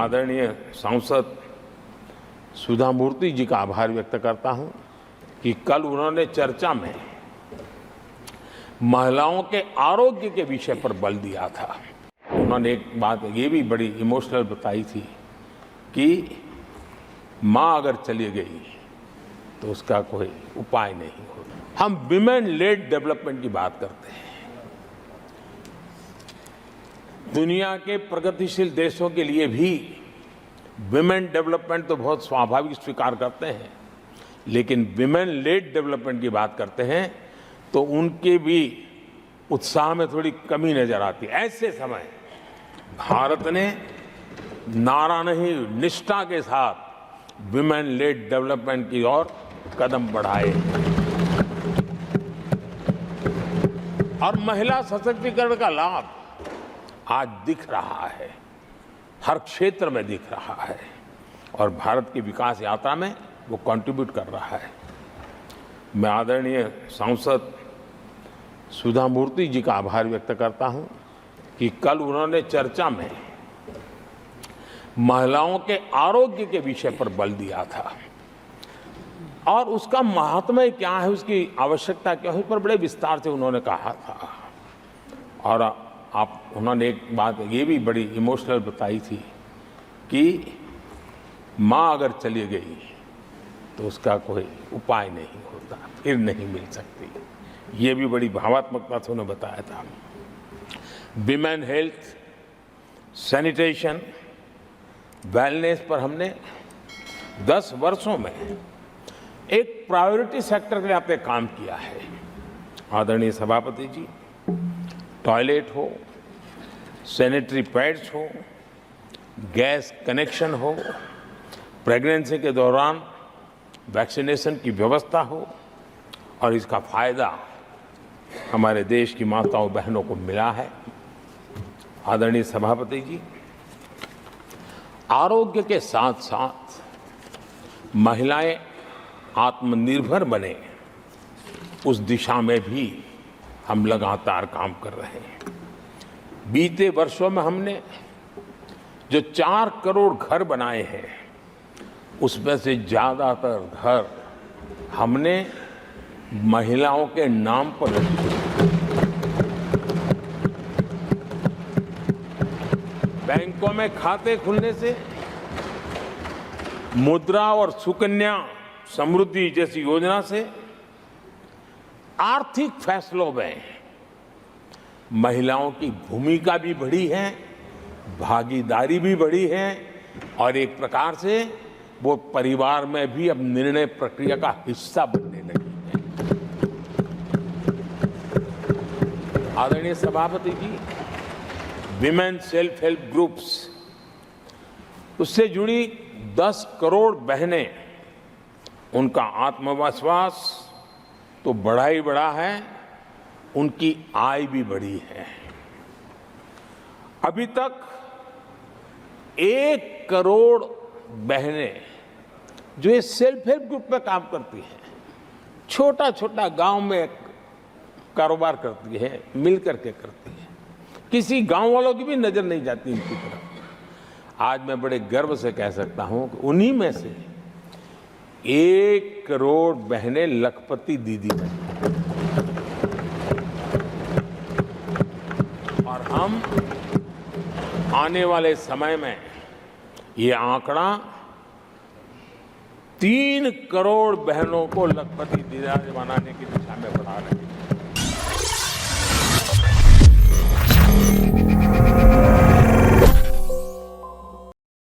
आदरणीय सांसद सुधा मूर्ति जी का आभार व्यक्त करता हूं कि कल उन्होंने चर्चा में महिलाओं के आरोग्य के विषय पर बल दिया था। उन्होंने एक बात ये भी बड़ी इमोशनल बताई थी कि माँ अगर चली गई तो उसका कोई उपाय नहीं होता। हम विमेन लेड डेवलपमेंट की बात करते हैं। दुनिया के प्रगतिशील देशों के लिए भी विमेन डेवलपमेंट तो बहुत स्वाभाविक स्वीकार करते हैं, लेकिन विमेन लेड डेवलपमेंट की बात करते हैं तो उनके भी उत्साह में थोड़ी कमी नजर आती है। ऐसे समय भारत ने नारा नहीं निष्ठा के साथ विमेन लेड डेवलपमेंट की ओर कदम बढ़ाए और महिला सशक्तिकरण का लाभ आज दिख रहा है, हर क्षेत्र में दिख रहा है और भारत की विकास यात्रा में वो कंट्रीब्यूट कर रहा है। मैं आदरणीय सांसद सुधा मूर्ति जी का आभार व्यक्त करता हूं कि कल उन्होंने चर्चा में महिलाओं के आरोग्य के विषय पर बल दिया था और उसका महात्म्य क्या है, उसकी आवश्यकता क्या है, उस पर बड़े विस्तार से उन्होंने कहा था। और उन्होंने एक बात ये भी बड़ी इमोशनल बताई थी कि माँ अगर चली गई तो उसका कोई उपाय नहीं होता, फिर नहीं मिल सकती। ये भी बड़ी भावात्मकता से उन्होंने बताया था। विमेन हेल्थ, सैनिटेशन, वेलनेस पर हमने 10 वर्षों में एक प्रायोरिटी सेक्टर के लिए आपने काम किया है। आदरणीय सभापति जी, टॉयलेट हो, सैनिटरी पैड्स हो, गैस कनेक्शन हो, प्रेगनेंसी के दौरान वैक्सीनेशन की व्यवस्था हो और इसका फायदा हमारे देश की माताओं बहनों को मिला है। आदरणीय सभापति जी, आरोग्य के साथ साथ महिलाएं आत्मनिर्भर बने, उस दिशा में भी हम लगातार काम कर रहे हैं। बीते वर्षों में हमने जो 4 करोड़ घर बनाए हैं, उसमें से ज्यादातर घर हमने महिलाओं के नाम पर रखे। बैंकों में खाते खुलने से मुद्रा और सुकन्या समृद्धि जैसी योजना से आर्थिक फैसलों में महिलाओं की भूमिका भी बढ़ी है, भागीदारी भी बढ़ी है और एक प्रकार से वो परिवार में भी अब निर्णय प्रक्रिया का हिस्सा बनने लगी है। आदरणीय सभापति जी, विमेन सेल्फ हेल्प ग्रुप्स, उससे जुड़ी 10 करोड़ बहनें, उनका आत्मविश्वास तो बढ़ा ही बढ़ा है, उनकी आय भी बढ़ी है। अभी तक 1 करोड़ बहनें जो ये सेल्फ हेल्प ग्रुप में काम करती हैं, छोटा छोटा गांव में कारोबार करती है, मिल करके करती है, किसी गांव वालों की भी नजर नहीं जाती इनकी तरफ। आज मैं बड़े गर्व से कह सकता हूं कि उन्हीं में से 1 करोड़ बहनें लखपति दीदी बनी और हम आने वाले समय में ये आंकड़ा 3 करोड़ बहनों को लखपति दीदी बनाने की दिशा में बढ़ा रहे हैं।